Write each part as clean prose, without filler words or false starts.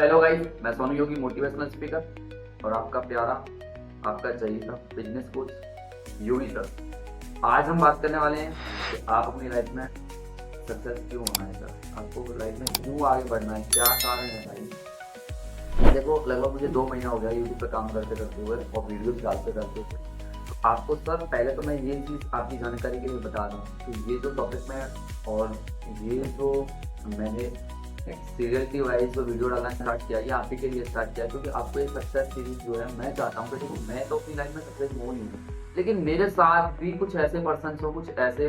Hello guys, मैं सोनू योगी motivational speaker और आपका प्यारा आपका चाहिए बिजनेस कोच योगी सर। आज हम बात करने वाले हैं कि आप अपनी लाइफ में सक्सेस क्यों होना है सर, आपको लाइफ में क्यों आगे बढ़ना है, क्या कारण है भाई। देखो, लगभग मुझे 2 महीना हो गया यूट्यूब पे काम करते करते हुए और वीडियो डालते करते हुए। तो आपको सर पहले तो मैं ये चीज़ आपकी जानकारी के लिए बता दूँ कि ये जो टॉपिक में और ये जो मैंने सीरियल की वाइज जो वीडियो डालना स्टार्ट किया, ये आप ही के लिए स्टार्ट किया क्योंकि आपको ये सक्सेस सीरीज जो है मैं चाहता हूँ कि देखो, मैं तो अपनी लाइफ में सक्सेस हो ही हूँ, लेकिन मेरे साथ भी कुछ ऐसे पर्सन हो, कुछ ऐसे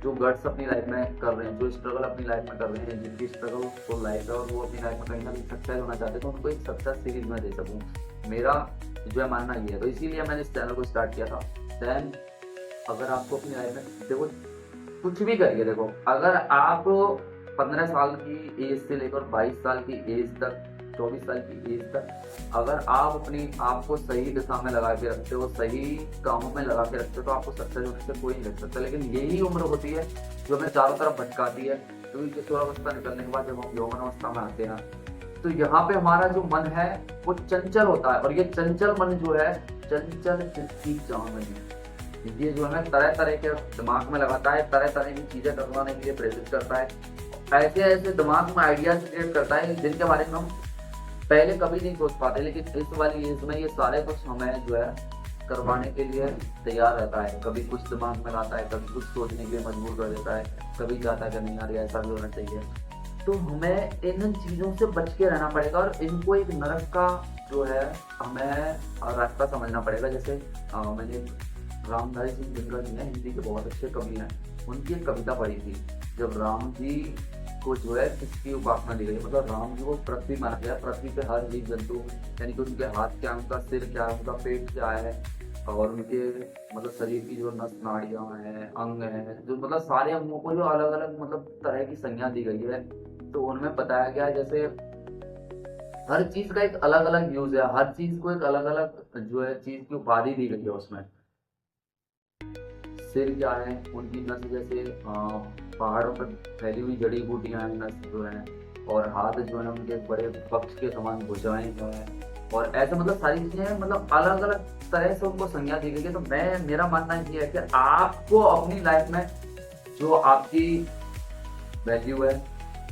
जो गट्स अपनी लाइफ में कर रहे हैं, जो स्ट्रगल अपनी लाइफ में कर रहे हैं, जिनकी स्ट्रगल को लाइफ है और वो अपनी लाइफ में कहीं ना कहीं सक्सेस होना चाहते हैं, तो उनको एक सक्सेस सीरीज में दे सकूँ। मेरा जो है मानना ये है, तो इसीलिए मैंने इस चैनल को स्टार्ट किया था। दैन अगर आपको अपनी लाइफ में देखो कुछ भी करिए, देखो अगर आप 15 साल की एज से लेकर 22 साल की एज तक, 24 साल की एज तक अगर आप अपनी आप को सही दिशा में लगा के रखते हो, सही कामों में लगा के रखते हो, तो आपको सक्सेस होने से कोई नहीं लग सकता। लेकिन यही उम्र होती है जो हमें चारों तरफ भटकाती है, क्योंकि किशोरावस्था निकलने के बाद जब हम यौवन अवस्था में आते हैं, तो यहाँ पे हमारा जो मन है वो चंचल होता है, और ये चंचल मन जो है, चंचल जिसकी जान है, ये जो है तरह तरह के दिमाग में लगाता है, तरह तरह की चीजें करवाने के लिए प्रेरित करता है, ऐसे ऐसे दिमाग में आइडियाज क्रिएट करता है जिनके बारे में हम पहले कभी नहीं सोच पाते, लेकिन इस वाली एज में ये सारे कुछ हमें जो है करवाने के लिए तैयार रहता है। कभी कुछ दिमाग में लाता है, कभी कुछ सोचने के लिए मजबूर कर देता है, कभी चाहता है कि नहीं यार ऐसा भी होना चाहिए। तो हमें इन चीज़ों से बच के रहना पड़ेगा और इनको एक नरक का जो है हमें रास्ता समझना पड़ेगा। जैसे मैंने रामधारी सिंह दिनकर जी ने, हिंदी के बहुत अच्छे कवि हैं, उनकी एक कविता पढ़ी थी। जब राम जी को जो है किसकी उपासना दी गई, मतलब राम जी को पृथ्वी माना गया, पृथ्वी पे हर जीव जंतु, यानी कि उनके हाथ क्या है, उनका सिर क्या है, उनका पेट क्या है, और उनके मतलब शरीर की जो नस नाड़ियां हैं, अंग हैं, जो मतलब सारे अंगों को जो अलग अलग मतलब तरह की संज्ञा दी गई है। तो उनमें बताया गया है जैसे हर चीज का एक अलग अलग यूज है, हर चीज को एक अलग अलग जो है चीज की उपाधि दी गई है। उसमें सिर क्या है, उनकी नस जैसे पहाड़ों पर फैली हुई जड़ी बूटियां हैं, नस जो है, और हाथ जो है उनके बड़े पक्ष के समान भुजाएं हैं, और ऐसे मतलब सारी चीजें मतलब अलग अलग तरह से उनको संज्ञा दी गई है। तो मेरा मानना ये है कि आपको अपनी लाइफ में जो आपकी वैल्यू है,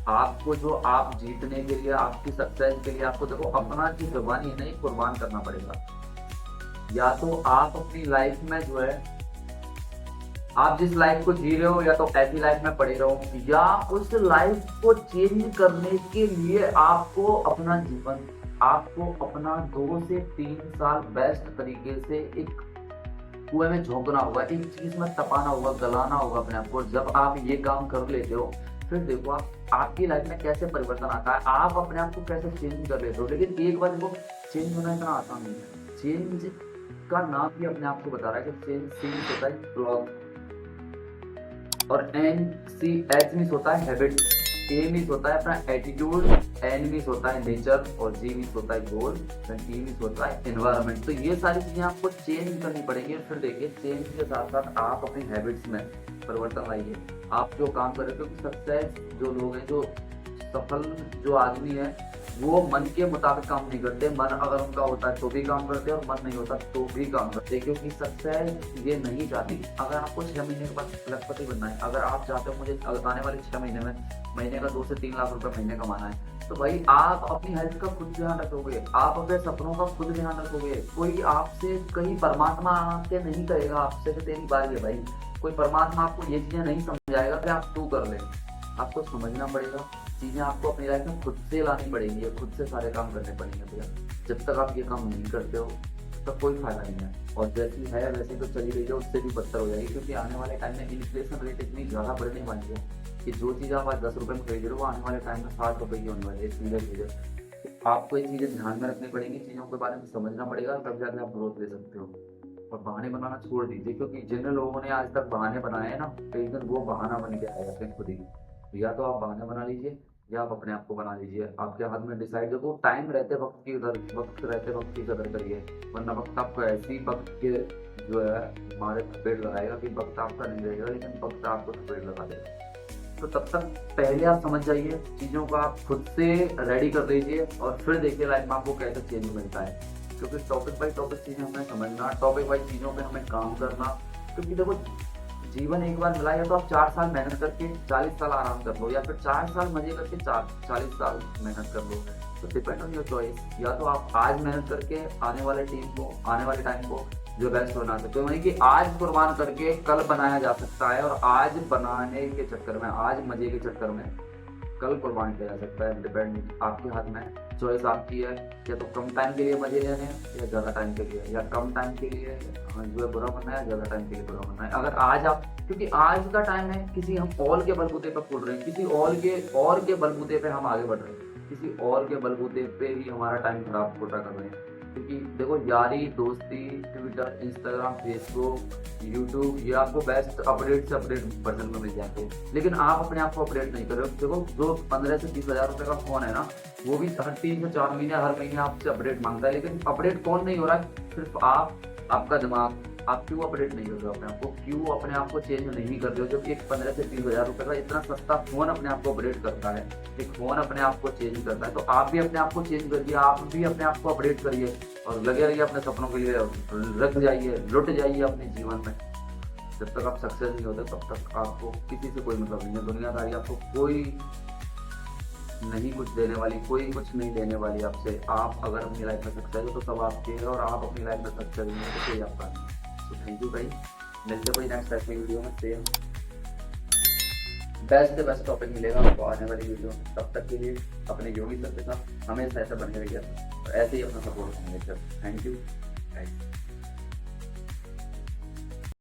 आपको जो आप जीतने के लिए, आपकी सक्सेस के लिए आपको देखो अपना की जुबानी नहीं कुर्बान करना पड़ेगा। या तो आप अपनी लाइफ में जो है आप जिस लाइफ को जी रहे हो, या तो ऐसी लाइफ में पड़े रहो, या उस लाइफ को चेंज करने के लिए आपको अपना जीवन, आपको अपना 2 से 3 साल बेस्ट तरीके से एक कुएं में झोंकना होगा, एक चीज में तपाना होगा, गलाना होगा अपने आप को। जब आप ये काम कर लेते हो, फिर देखो आप आपकी लाइफ में कैसे परिवर्तन आता है, आप अपने आप को कैसे चेंज कर लेते हो। लेकिन एक बार देखो, चेंज होना इतना आसान नहीं है। चेंज का नाम भी अपने आप को बता रहा है कि चेंज होता है क्लॉथ, और एन सी एच मीन्स होता है हैबिट, ए मीन्स होता है अपना एटीट्यूड, एन मीन्स होता है नेचर, और जी मीन्स होता है गोल, टी मीन्स होता है एनवायरनमेंट। तो ये सारी चीजें आपको चेंज करनी पड़ेंगी। फिर देखिए, चेंज के साथ साथ आप अपनी हैबिट्स में परिवर्तन लाइए। आप जो काम कर रहे हो, क्योंकि सक्सेस जो लोग हैं, जो सफल जो आदमी है, वो मन के मुताबिक काम नहीं करते। मन अगर उनका होता है तो भी काम करते हैं, और मन नहीं होता तो भी काम करते हैं, क्योंकि सक्सेस ये नहीं चाहती। अगर आपको 6 महीने के बाद लखपति बनना है, अगर आप चाहते हो मुझे आने वाले 6 महीने में महीने का 2 से 3 लाख रुपए महीने कमाना है, तो भाई आप अपनी हेल्थ का खुद ध्यान रखोगे, आप अपने सपनों का खुद ध्यान रखोगे। कोई आपसे कहीं परमात्मा आके नहीं कहेगा आपसे कि तेरी बारी है भाई। कोई परमात्मा आपको ये चीजें नहीं समझाएगा कि आप तू कर ले। आपको समझना पड़ेगा, चीजें आपको अपनी लाइफ में खुद से लानी पड़ेगी, खुद से सारे काम करने पड़ेंगे भैया। जब तक आप ये काम नहीं करते हो तब कोई फायदा नहीं है। और जैसी है वैसे तो चली रही है, उससे भी बदतर हो जाएगी, क्योंकि आने वाले टाइम में इन्फ्लेशन रेट इतनी ज्यादा बढ़ने वाली है कि जो चीज आप आज 10 रुपए में खरीद रहे हो, वो आने वाले टाइम में 60 रुपए की होने वाली है। सीधे सीधे आपको ये चीजें ध्यान में रखनी पड़ेगी, चीजों के बारे में समझना पड़ेगा, तब जाकर आप ग्रोथ ले सकते हो। और बहाने बनाना छोड़ दीजिए, क्योंकि जिन लोगों ने आज तक बहाने बनाए हैं ना, एक दिन वो बहाना बन के आएगा फिर खुद ही। या तो आप बहाने बना लीजिए, या आप अपने आप को बना लीजिए। आपके हाथ में डिसाइड हो, टाइम रहते वक्त की कदर, वक्त रहते वक्त की कदर करिए, वरना वक्त आपको ऐसी वक्त के जो है हमारे थपेट लगाएगा कि वक्त आपका नहीं रहेगा, लेकिन वक्त आपको थपेट लगा देगा। तो तब तक पहले आप समझ जाइए चीज़ों को, आप खुद से रेडी कर लीजिए और फिर देखिए लाइफ में आपको कैसे चेंज मिलता है। क्योंकि टॉपिक बाई टॉपिक चीज़ें हमें समझना, टॉपिक बाई चीज़ों पे हमें काम करना। क्योंकि देखो जीवन एक बार मिला है, या तो आप 4 साल मेहनत करके 40 साल आराम कर लो, या फिर 4 साल मजे करके 40 साल मेहनत कर लो। तो डिपेंड ऑन योर चॉइस। या तो आप आज मेहनत करके आने वाले टाइम को जो बेस्ट बना सकते हो, वही कि आज कुर्बान करके कल बनाया जा सकता है, और आज बनाने के चक्कर में, आज मजे के चक्कर में कल कुर्बान किया जा सकता है। डिपेंड आपके हाथ में, चॉइस आपकी है। या तो कम टाइम के लिए मजे लेने हैं, या ज़्यादा टाइम के लिए, या कम टाइम के लिए जो है बुरा बनना है, ज़्यादा टाइम के लिए बुरा बनना है। अगर आज आप, क्योंकि आज का टाइम है, किसी हम और के बलबूते पर कूद रहे हैं, किसी और के बलबूते पे हम आगे बढ़ रहे हैं, किसी और के बलबूते पे ही हमारा टाइम खराब खोटा कर रहे हैं। क्योंकि देखो यारी दोस्ती, ट्विटर, इंस्टाग्राम, फेसबुक, यूट्यूब, ये आपको बेस्ट अपडेट से अपडेट वर्जन में मिल जाते हैं, लेकिन आप अपने आप को अपडेट नहीं कर रहे हो। देखो जो 15 से 30 हज़ार रुपये का फोन है ना, वो भी हर 3 से 4 महीने, हर महीने आपसे अपडेट मांगता है, लेकिन अपडेट कौन नहीं हो रहा है? सिर्फ आप, आपका दिमाग। आप क्यों अपडेट नहीं कर रहे हो अपने आप को? क्यों अपने आप को चेंज नहीं कर रहे हो? जब एक 15 से 30 हज़ार रुपये का इतना सस्ता फोन अपने आप को अपडेट करता है, एक फोन अपने आप को चेंज करता है, तो आप भी अपने आप को चेंज करिए, आप भी अपने आप को अपडेट करिए और लगे रहिए अपने सपनों के लिए, रख जाइए, लुट जाइए अपने जीवन में। जब तक आप सक्सेस नहीं होते तब तक आपको किसी से कोई मतलब नहीं है। दुनियादारी आपको कोई नहीं कुछ देने वाली, कोई कुछ नहीं देने वाली आपसे। आप अगर अपनी लाइफ में सक्सेस हो तो सब आपके है, और आप अपनी लाइफ में सक्सेस नहीं हो तो कोई आपका नहीं। तो थैंक यू भाई, मिलते कोई नेक्स्ट ऐसी वीडियो में, सेम बेस्ट से बेस्ट टॉपिक मिलेगा आपको आने वाली वीडियो में। तब तक के लिए अपने योगी सर के साथ हमेशा ऐसा बने रहिए, ऐसे ही अपना सपोर्ट करेंगे सर। Thank you.